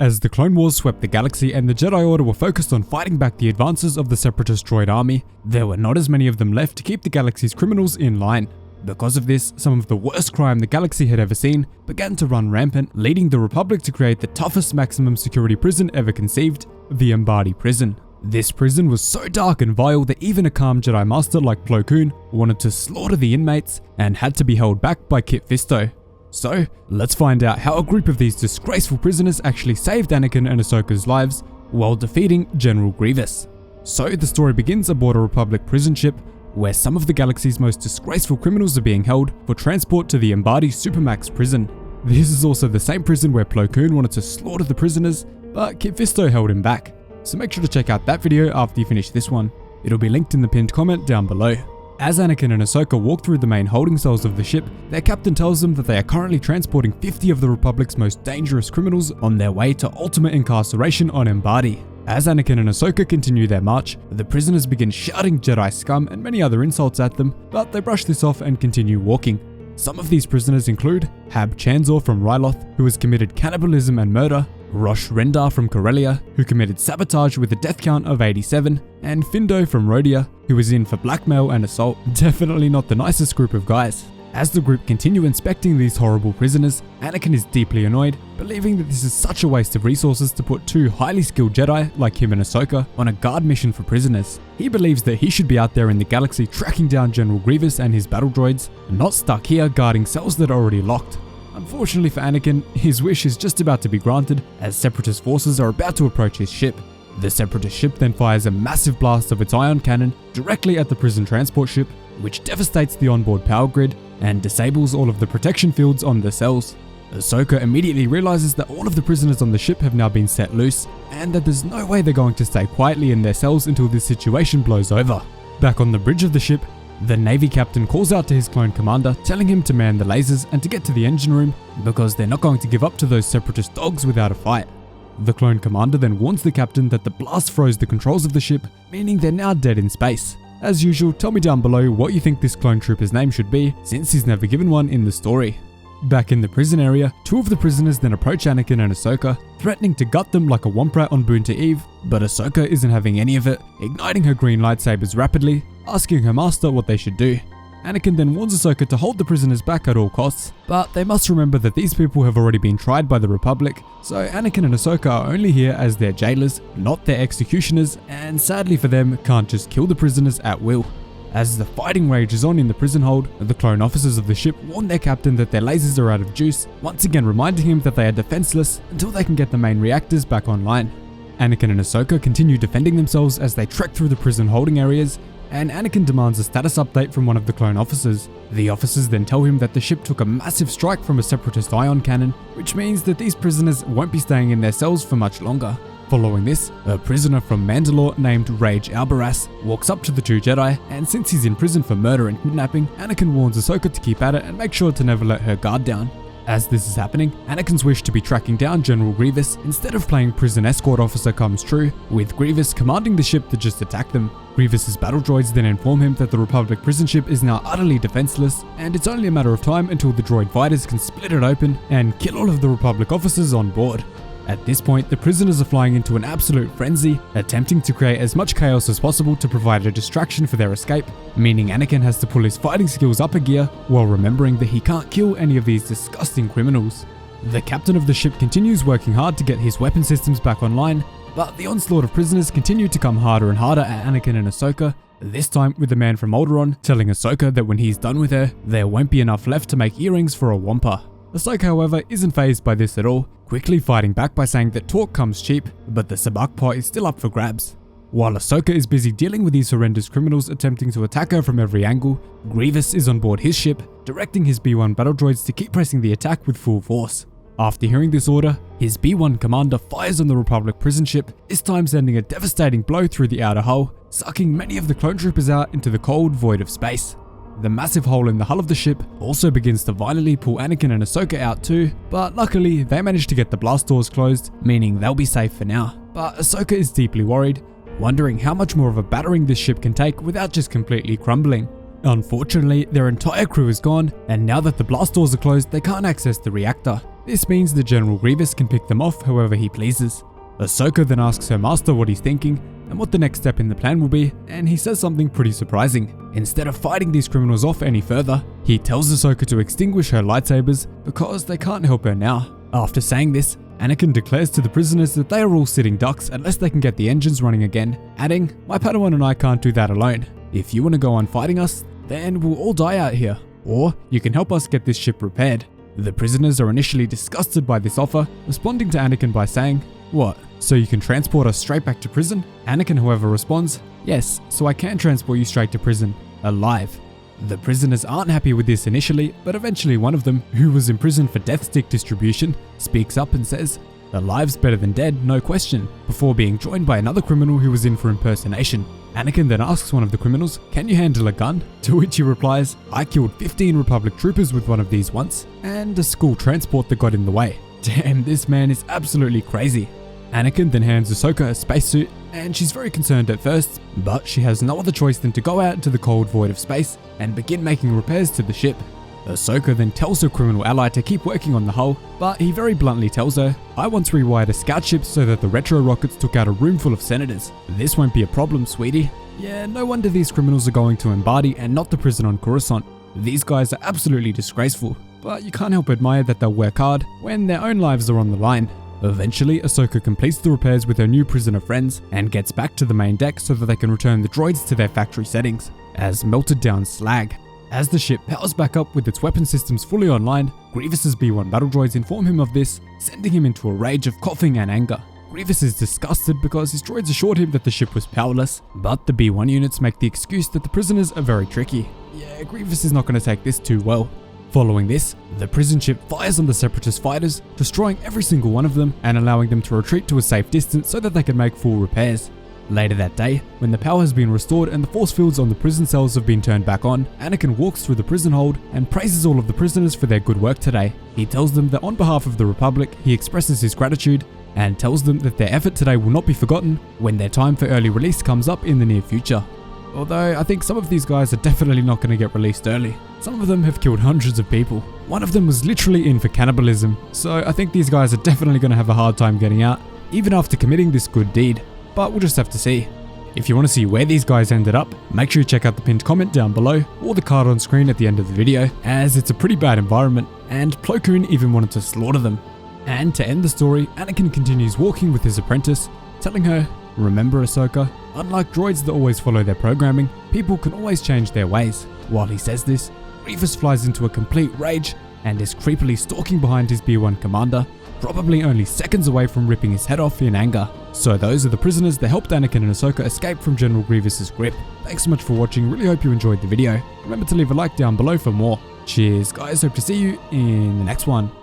As the Clone Wars swept the galaxy and the Jedi Order were focused on fighting back the advances of the Separatist droid army, there were not as many of them left to keep the galaxy's criminals in line. Because of this, some of the worst crime the galaxy had ever seen began to run rampant, leading the Republic to create the toughest maximum security prison ever conceived, the Embadi Prison. This prison was so dark and vile that even a calm Jedi Master like Plo Koon wanted to slaughter the inmates and had to be held back by Kit Fisto. So, let's find out how a group of these disgraceful prisoners actually saved Anakin and Ahsoka's lives while defeating General Grievous. So, the story begins aboard a Republic prison ship where some of the galaxy's most disgraceful criminals are being held for transport to the Embadi Supermax prison. This is also the same prison where Plo Koon wanted to slaughter the prisoners, but Kit Fisto held him back. So make sure to check out that video after you finish this one. It'll be linked in the pinned comment down below. As Anakin and Ahsoka walk through the main holding cells of the ship, their captain tells them that they are currently transporting 50 of the Republic's most dangerous criminals on their way to ultimate incarceration on Embadi. As Anakin and Ahsoka continue their march, the prisoners begin shouting Jedi scum and many other insults at them, but they brush this off and continue walking. Some of these prisoners include Hab Chanzor from Ryloth, who has committed cannibalism and murder, Rosh Rendar from Corellia, who committed sabotage with a death count of 87, and Findo from Rhodia, who is in for blackmail and assault. Definitely not the nicest group of guys. As the group continue inspecting these horrible prisoners, Anakin is deeply annoyed, believing that this is such a waste of resources to put two highly skilled Jedi like him and Ahsoka on a guard mission for prisoners. He believes that he should be out there in the galaxy tracking down General Grievous and his battle droids, not stuck here guarding cells that are already locked. Unfortunately for Anakin, his wish is just about to be granted as Separatist forces are about to approach his ship. The Separatist ship then fires a massive blast of its ion cannon directly at the prison transport ship, which devastates the onboard power grid and disables all of the protection fields on the cells. Ahsoka immediately realizes that all of the prisoners on the ship have now been set loose, and that there's no way they're going to stay quietly in their cells until this situation blows over. Back on the bridge of the ship, the Navy captain calls out to his clone commander, telling him to man the lasers and to get to the engine room because they're not going to give up to those Separatist dogs without a fight. The clone commander then warns the captain that the blast froze the controls of the ship, meaning they're now dead in space. As usual, tell me down below what you think this clone trooper's name should be, since he's never given one in the story. Back in the prison area, two of the prisoners then approach Anakin and Ahsoka, threatening to gut them like a Womp-Rat on Boonta Eve, but Ahsoka isn't having any of it, igniting her green lightsabers rapidly, asking her master what they should do. Anakin then warns Ahsoka to hold the prisoners back at all costs, but they must remember that these people have already been tried by the Republic, so Anakin and Ahsoka are only here as their jailers, not their executioners, and sadly for them, can't just kill the prisoners at will. As the fighting rages on in the prison hold, the clone officers of the ship warn their captain that their lasers are out of juice, once again reminding him that they are defenseless until they can get the main reactors back online. Anakin and Ahsoka continue defending themselves as they trek through the prison holding areas, and Anakin demands a status update from one of the clone officers. The officers then tell him that the ship took a massive strike from a Separatist ion cannon, which means that these prisoners won't be staying in their cells for much longer. Following this, a prisoner from Mandalore named Rage Albaras walks up to the two Jedi, and since he's in prison for murder and kidnapping, Anakin warns Ahsoka to keep at it and make sure to never let her guard down. As this is happening, Anakin's wish to be tracking down General Grievous instead of playing prison escort officer comes true, with Grievous commanding the ship to just attack them. Grievous's battle droids then inform him that the Republic prison ship is now utterly defenseless, and it's only a matter of time until the droid fighters can split it open and kill all of the Republic officers on board. At this point, the prisoners are flying into an absolute frenzy, attempting to create as much chaos as possible to provide a distraction for their escape, meaning Anakin has to pull his fighting skills up a gear while remembering that he can't kill any of these disgusting criminals. The captain of the ship continues working hard to get his weapon systems back online, but the onslaught of prisoners continue to come harder and harder at Anakin and Ahsoka, this time with the man from Alderaan telling Ahsoka that when he's done with her, there won't be enough left to make earrings for a Wampa. Ahsoka, however, isn't fazed by this at all, quickly fighting back by saying that talk comes cheap, but the sabak pot is still up for grabs. While Ahsoka is busy dealing with these horrendous criminals attempting to attack her from every angle, Grievous is on board his ship, directing his B-1 battle droids to keep pressing the attack with full force. After hearing this order, his B-1 commander fires on the Republic prison ship, this time sending a devastating blow through the outer hull, sucking many of the clone troopers out into the cold void of space. The massive hole in the hull of the ship also begins to violently pull Anakin and Ahsoka out too, but luckily they manage to get the blast doors closed, meaning they'll be safe for now. But Ahsoka is deeply worried, wondering how much more of a battering this ship can take without just completely crumbling. Unfortunately, their entire crew is gone, and now that the blast doors are closed, they can't access the reactor. This means that General Grievous can pick them off however he pleases. Ahsoka then asks her master what he's thinking and what the next step in the plan will be, and he says something pretty surprising. Instead of fighting these criminals off any further, he tells Ahsoka to extinguish her lightsabers because they can't help her now. After saying this, Anakin declares to the prisoners that they are all sitting ducks unless they can get the engines running again, adding, "My Padawan and I can't do that alone. If you want to go on fighting us, then we'll all die out here, or you can help us get this ship repaired." The prisoners are initially disgusted by this offer, responding to Anakin by saying, "What, so you can transport us straight back to prison?" Anakin, however, responds, "Yes, so I can transport you straight to prison, alive." The prisoners aren't happy with this initially, but eventually one of them, who was imprisoned for death stick distribution, speaks up and says, "Alive's better than dead, no question," before being joined by another criminal who was in for impersonation. Anakin then asks one of the criminals, "Can you handle a gun?" To which he replies, "I killed 15 Republic troopers with one of these once, and a school transport that got in the way." Damn, this man is absolutely crazy. Anakin then hands Ahsoka a spacesuit, and she's very concerned at first, but she has no other choice than to go out into the cold void of space and begin making repairs to the ship. Ahsoka then tells her criminal ally to keep working on the hull, but he very bluntly tells her, "I once rewired a scout ship so that the retro rockets took out a room full of senators. This won't be a problem, sweetie." Yeah, no wonder these criminals are going to Embody and not the prison on Coruscant. These guys are absolutely disgraceful, but you can't help admire that they'll work hard when their own lives are on the line. Eventually, Ahsoka completes the repairs with her new prisoner friends and gets back to the main deck so that they can return the droids to their factory settings, as melted down slag. As the ship powers back up with its weapon systems fully online, Grievous's B-1 battle droids inform him of this, sending him into a rage of coughing and anger. Grievous is disgusted because his droids assured him that the ship was powerless, but the B-1 units make the excuse that the prisoners are very tricky. Yeah, Grievous is not going to take this too well. Following this, the prison ship fires on the Separatist fighters, destroying every single one of them and allowing them to retreat to a safe distance so that they can make full repairs. Later that day, when the power has been restored and the force fields on the prison cells have been turned back on, Anakin walks through the prison hold and praises all of the prisoners for their good work today. He tells them that on behalf of the Republic, he expresses his gratitude and tells them that their effort today will not be forgotten when their time for early release comes up in the near future. Although I think some of these guys are definitely not going to get released early. Some of them have killed hundreds of people. One of them was literally in for cannibalism, so I think these guys are definitely going to have a hard time getting out, even after committing this good deed. But we'll just have to see. If you want to see where these guys ended up, make sure you check out the pinned comment down below or the card on screen at the end of the video, as it's a pretty bad environment, and Plo Koon even wanted to slaughter them. And to end the story, Anakin continues walking with his apprentice, telling her, "Remember, Ahsoka, unlike droids that always follow their programming, people can always change their ways." While he says this, Grievous flies into a complete rage and is creepily stalking behind his B-1 commander, probably only seconds away from ripping his head off in anger. So those are the prisoners that helped Anakin and Ahsoka escape from General Grievous's grip. Thanks so much for watching, really hope you enjoyed the video. Remember to leave a like down below for more. Cheers guys, hope to see you in the next one.